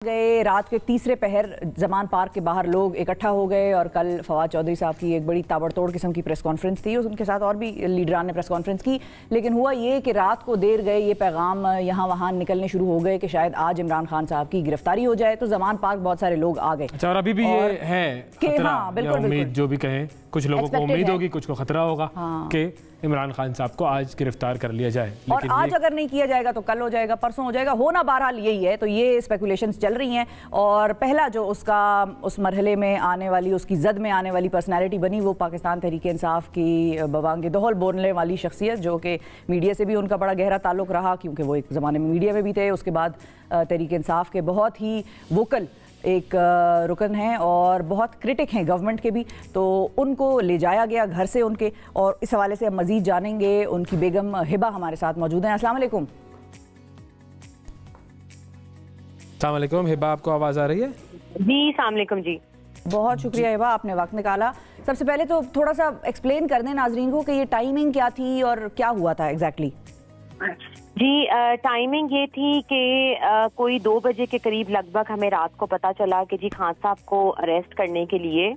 गए रात के तीसरे पहर जमान पार्क के बाहर लोग इकट्ठा हो गए और कल फवाद चौधरी साहब की एक बड़ी ताबड़तोड़ किस्म की प्रेस कॉन्फ्रेंस थी। उनके साथ और भी लीडरान ने प्रेस कॉन्फ्रेंस की, लेकिन हुआ ये कि रात को देर गए ये पैगाम यहाँ वहाँ निकलने शुरू हो गए कि शायद आज इमरान खान साहब की गिरफ्तारी हो जाए। तो जमान पार्क बहुत सारे लोग आ गए। अच्छा, और अभी भी ये है कि हाँ बिल्कुल उम्मीद, जो भी कहें, कुछ लोगों को उम्मीद होगी, कुछ को खतरा होगा कि इमरान खान साहब को आज गिरफ्तार कर लिया जाए। और आज अगर नहीं किया जाएगा तो कल हो जाएगा, परसों हो जाएगा, होना बहरहाल यही है। तो ये स्पेकुलेशंस चल रही हैं। और पहला जो उसका उस मरहले में आने वाली, उसकी जद में आने वाली पर्सनैलिटी बनी वो पाकिस्तान तहरीक इंसाफ की बवांगे दोहल बोलने वाली शख्सियत, जो कि मीडिया से भी उनका बड़ा गहरा ताल्लुक रहा क्योंकि वो एक ज़माने में मीडिया में भी थे। उसके बाद तहरीक इंसाफ के बहुत ही वोकल एक रुकन हैं और बहुत क्रिटिक हैं गवर्नमेंट के भी। तो उनको ले जाया गया घर से उनके, और इस हवाले से हम मज़ीद जानेंगे। उनकी बेगम हिबा हमारे साथ मौजूद हैं। अस्सलाम वालेकुम। अस्सलाम वालेकुम हिबा, आपको आवाज़ आ रही है? जी अस्सलाम वालेकुम जी। बहुत शुक्रिया हिबा, आपने वक्त निकाला। सबसे पहले तो थोड़ा सा एक्सप्लेन कर दें नाजरीन को कि ये टाइमिंग क्या थी और क्या हुआ था एग्जैक्टली। जी टाइमिंग ये थी कि कोई 2 बजे के करीब लगभग हमें रात को पता चला कि जी खान साहब को अरेस्ट करने के लिए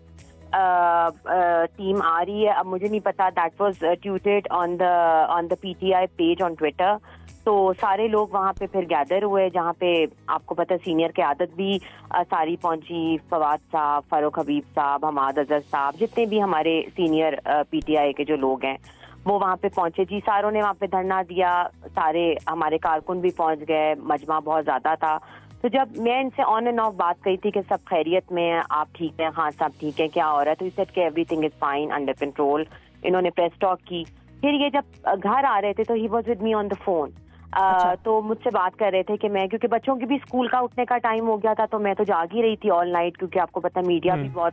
टीम आ रही है। अब मुझे नहीं पता, that was tweeted on the PTI page on Twitter. तो सारे लोग वहाँ पे फिर गैदर हुए, जहाँ पे आपको पता है सीनियर क़यादत भी सारी पहुंची, फवाद साहब, फारूक हबीब साहब, हमाद अजहर साहब, जितने भी हमारे सीनियर पीटीआई के जो लोग हैं वो वहाँ पे पहुंचे। जी सारों ने वहाँ पे धरना दिया, सारे हमारे कारकुन भी पहुंच गए, मजमा बहुत ज़्यादा था। तो जब मैं इनसे ऑन एंड ऑफ बात कही थी कि सब खैरियत में हैं, आप ठीक हैं, खान साहब ठीक है, क्या हो रहा है, तो इस कि everything is fine, under control. इन्होंने प्रेस टॉक की। फिर ये जब घर आ रहे थे तो he was with me on the phone. तो मुझसे बात कर रहे थे कि मैं, क्योंकि बच्चों की भी स्कूल का उठने का टाइम हो गया था, तो मैं तो जाग ही रही थी ऑल नाइट, क्योंकि आपको पता मीडिया भी बहुत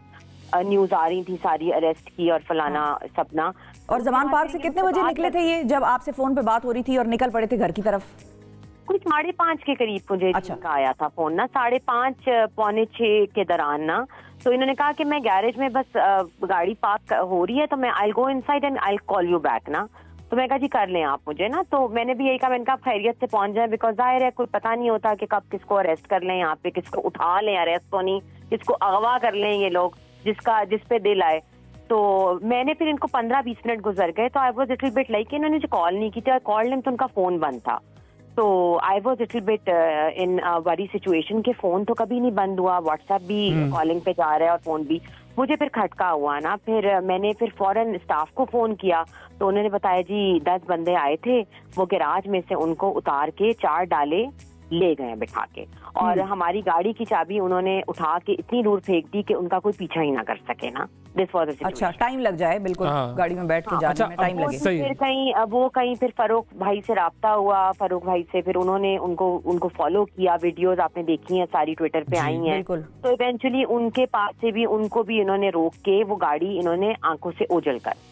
न्यूज आ रही थी सारी अरेस्ट की और फलाना सपना। और जमान पार्क से कितने बजे निकले थे ये, जब आपसे फोन पे बात हो रही थी और निकल पड़े थे घर की तरफ? कुछ 5:30 के करीब मुझे का आया था फोन ना, 5:30 पौने 6 के दौरान ना। तो इन्होंने कहा कि मैं गैरेज में बस गाड़ी पार्क हो रही है, तो मैं I go inside and I call you back ना। तो मैं कहा जी कर लें आप मुझे ना। तो मैंने भी यही कहा, मैंने कहा खैरियत से पहुंच जाए, बिकॉज जाहिर है कोई पता नहीं होता कि कब किसको अरेस्ट कर लें, यहाँ पे किसको उठा लें, अरेस्ट तो नहीं, किसको अगवा कर लें ये लोग, जिस पे दिल आए। तो मैंने फिर इनको 15-20 मिनट गुजर गए, तो I was little bit like, इन्होंने मुझे कॉल नहीं की थी, आई कॉल्ड हिम तो उनका फोन बंद था। तो I was little bit in worry situation के फोन तो कभी नहीं बंद हुआ, व्हाट्सएप भी कॉलिंग पे जा रहा है और फोन भी। मुझे फिर खटका हुआ ना, फिर मैंने फिर फौरन स्टाफ को फोन किया, तो उन्होंने बताया जी 10 बंदे आए थे, वो गैराज में से उनको उतार के 4 डाले ले गए बिठा के, और हमारी गाड़ी की चाबी उन्होंने उठा के इतनी दूर फेंक दी कि उनका कोई पीछा ही ना कर सके ना। दिस वाज अच्छा, टाइम लग जाए बिल्कुल गाड़ी में बैठ के जाने में टाइम लगे। फिर कहीं फिर फारूक भाई से राब्ता हुआ, फारूक भाई से फिर उन्होंने उनको फॉलो किया, वीडियोस आपने देखी हैं सारी ट्विटर पे आई हैं। तो इवेंचुअली उनके पास से भी उनको भी इन्होंने रोक के वो गाड़ी इन्होंने आंखों से ओझल कर।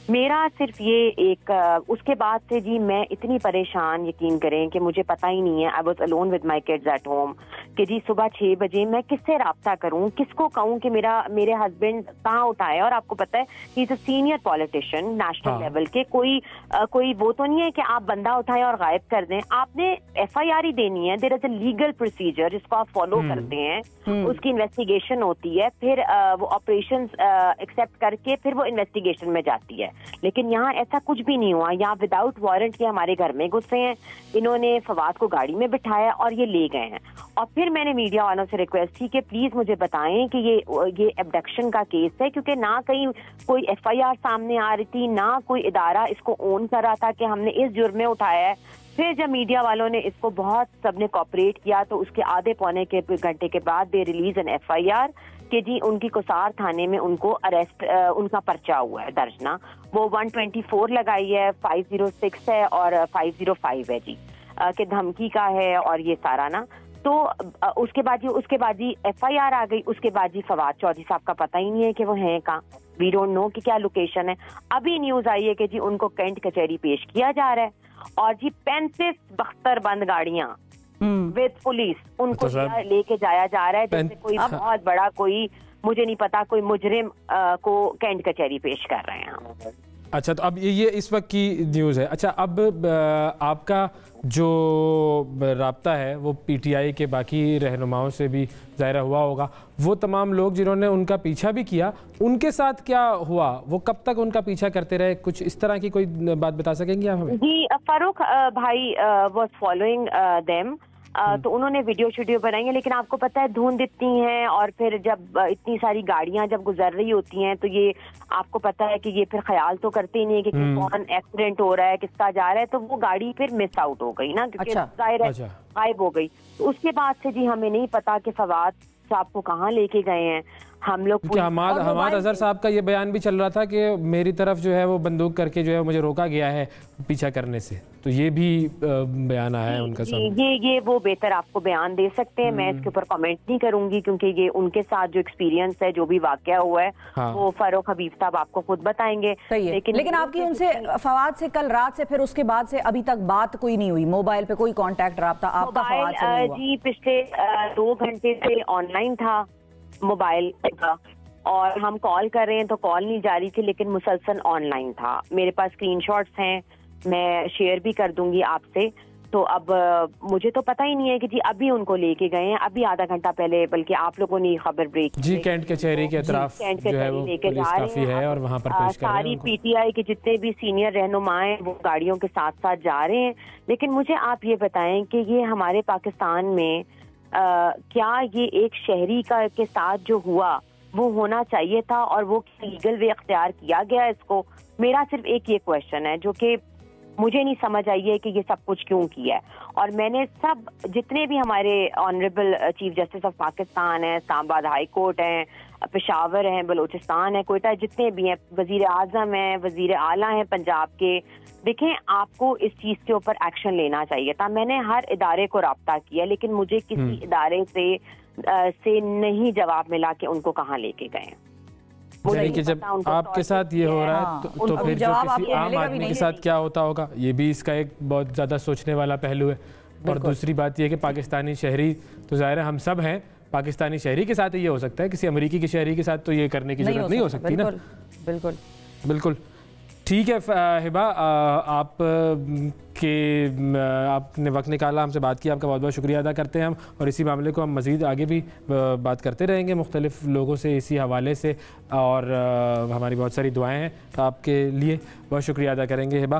मेरा सिर्फ ये एक उसके बाद से जी मैं इतनी परेशान, यकीन करें कि मुझे पता ही नहीं है। I was alone with my kids at home कि जी सुबह 6 बजे मैं किससे राब्ता करूं, किसको कहूं कि मेरे हस्बैंड कहाँ उठाए। और आपको पता है he is a senior politician national level के, कोई वो तो नहीं है कि आप बंदा उठाएं और गायब कर दें। आपने FIR ही देनी है, there is a legal procedure जिसको आप फॉलो करते हैं, उसकी इन्वेस्टिगेशन होती है, फिर वो ऑपरेशन एक्सेप्ट करके फिर वो इन्वेस्टिगेशन में जाती है। लेकिन यहाँ ऐसा कुछ भी नहीं हुआ, यहाँ विदाउट वारंट के हमारे घर में घुसे हैं, इन्होंने फवाद को गाड़ी में बिठाया और ये ले गए हैं। और फिर मैंने मीडिया वालों से रिक्वेस्ट की कि प्लीज मुझे बताएं कि ये एब्डक्शन का केस है, क्योंकि ना कहीं कोई FIR सामने आ रही थी, ना कोई इदारा इसको ओन कर रहा था कि हमने इस जुर्म में उठाया है। फिर जब मीडिया वालों ने इसको बहुत सबने कोऑपरेट किया, तो उसके आधे पौने के घंटे के बाद दे रिलीज एन FIR कि जी उनकी कुसार थाने में उनको अरेस्ट, उनका पर्चा हुआ है दर्ज ना। वो 124 लगाई है, 506 है और 505 है जी कि धमकी का है और ये सारा ना। तो उसके बाद जी FIR आ गई। उसके बाद जी फवाद चौधरी साहब का पता ही नहीं है कि वो हैं कहाँ, वी डोंट नो कि क्या लोकेशन है। अभी न्यूज आई है कि जी उनको कैंट कचहरी पेश किया जा रहा है, और जी 35 बख्तरबंद गाड़ियां विद पुलिस उनको लेके जाया जा रहा है, जैसे कोई बहुत बड़ा, कोई मुझे नहीं पता, कोई मुजरिम को कैंट कचहरी पेश कर रहे हैं। अच्छा, तो अब ये इस वक्त की न्यूज़ है। अच्छा, अब आपका जो राब्ता है वो पीटीआई के बाकी रहनुमाओं से भी ज़ाहिर हुआ होगा। वो तमाम लोग जिन्होंने उनका पीछा भी किया, उनके साथ क्या हुआ, वो कब तक उनका पीछा करते रहे, कुछ इस तरह की कोई बात बता सकेंगी आप हमें? जी, फारूक भाई वाज फॉलोइंग देम, तो उन्होंने वीडियो बनाई है, लेकिन आपको पता है धुंध इतनी है और फिर जब इतनी सारी गाड़ियां जब गुजर रही होती हैं तो ये आपको पता है कि ये फिर ख्याल तो करते ही नहीं है कि कौन एक्सीडेंट हो रहा है, किसका जा रहा है, तो वो गाड़ी फिर मिस आउट हो गई ना, क्योंकि जाहिर है गायब हो गई। तो उसके बाद से जी हमें नहीं पता कि फवाद साहब को कहाँ लेके गए हैं। हम लोग हमाद अजहर साहब का ये बयान भी चल रहा था कि मेरी तरफ जो है वो बंदूक करके जो है मुझे रोका गया है पीछा करने से, तो ये भी बयान आया है उनका सामने। ये वो बेहतर आपको बयान दे सकते हैं, मैं इसके ऊपर कमेंट नहीं करूंगी क्योंकि ये उनके साथ जो एक्सपीरियंस है, जो भी वाकया हुआ है, हाँ। वो फारूक हबीब साहब आपको खुद बताएंगे। लेकिन आपकी उनसे फवाद से कल रात से फिर उसके बाद से अभी तक बात कोई नहीं हुई, मोबाइल पे कोई कॉन्टेक्ट रब्ता आपका फवाद से नहीं हुआ? जी पिछले 2 घंटे से ऑनलाइन था मोबाइल का, और हम कॉल कर रहे हैं तो कॉल नहीं जा रही थी, लेकिन मुसलसल ऑनलाइन था। मेरे पास स्क्रीनशॉट्स हैं, मैं शेयर भी कर दूंगी आपसे। तो अब मुझे तो पता ही नहीं है कि जी अभी उनको लेके गए हैं, अभी आधा घंटा पहले, बल्कि आप लोगों ने खबर ब्रेक जी कैंट कचहरी के अतराफ जो है वो पुलिस काफी है और वहां पर पेश कर रहे हैं। सारी पीटीआई के जितने भी सीनियर रहनुमा हैं वो गाड़ियों के साथ साथ जा रहे हैं। लेकिन मुझे आप ये बताएं कि ये हमारे पाकिस्तान में क्या ये एक शहरी के साथ जो हुआ वो होना चाहिए था, और वो लीगल वे अख्तियार किया गया इसको? मेरा सिर्फ एक ये क्वेश्चन है जो कि मुझे नहीं समझ आई है कि ये सब कुछ क्यों किया है। और मैंने सब जितने भी हमारे honourable chief justice of Pakistan है, इस्लामाबाद हाई कोर्ट है, पेशावर है, बलूचिस्तान है, कोयटा, जितने भी हैं, वजीर आजम है, वजीर आला हैं पंजाब के, देखें आपको इस चीज के ऊपर एक्शन लेना चाहिए था। मैंने हर इदारे को राब्ता किया, लेकिन मुझे किसी इदारे से नहीं जवाब मिला कि उनको कहाँ लेके गए हैं। यानी कि जब आपके साथ ये हो रहा है तो फिर जो किसी आम आदमी के साथ क्या होता होगा, ये भी इसका एक बहुत ज़्यादा सोचने वाला पहलू है। और दूसरी बात ये कि पाकिस्तानी शहरी तो ज़ाहिर है हम सब हैं, पाकिस्तानी शहरी के साथ ये हो सकता है, किसी अमेरिकी के शहरी के साथ तो ये करने की जरूरत नहीं हो सकती ना। बिल्कुल बिल्कुल ठीक है हिबा, आपने वक्त निकाला, हमसे बात की, आपका बहुत बहुत शुक्रिया अदा करते हैं हम। और इसी मामले को हम मज़ीद आगे भी बात करते रहेंगे मुख्तलिफ लोगों से इसी हवाले से, और हमारी बहुत सारी दुआएं हैं आपके लिए, बहुत शुक्रिया अदा करेंगे हिबा।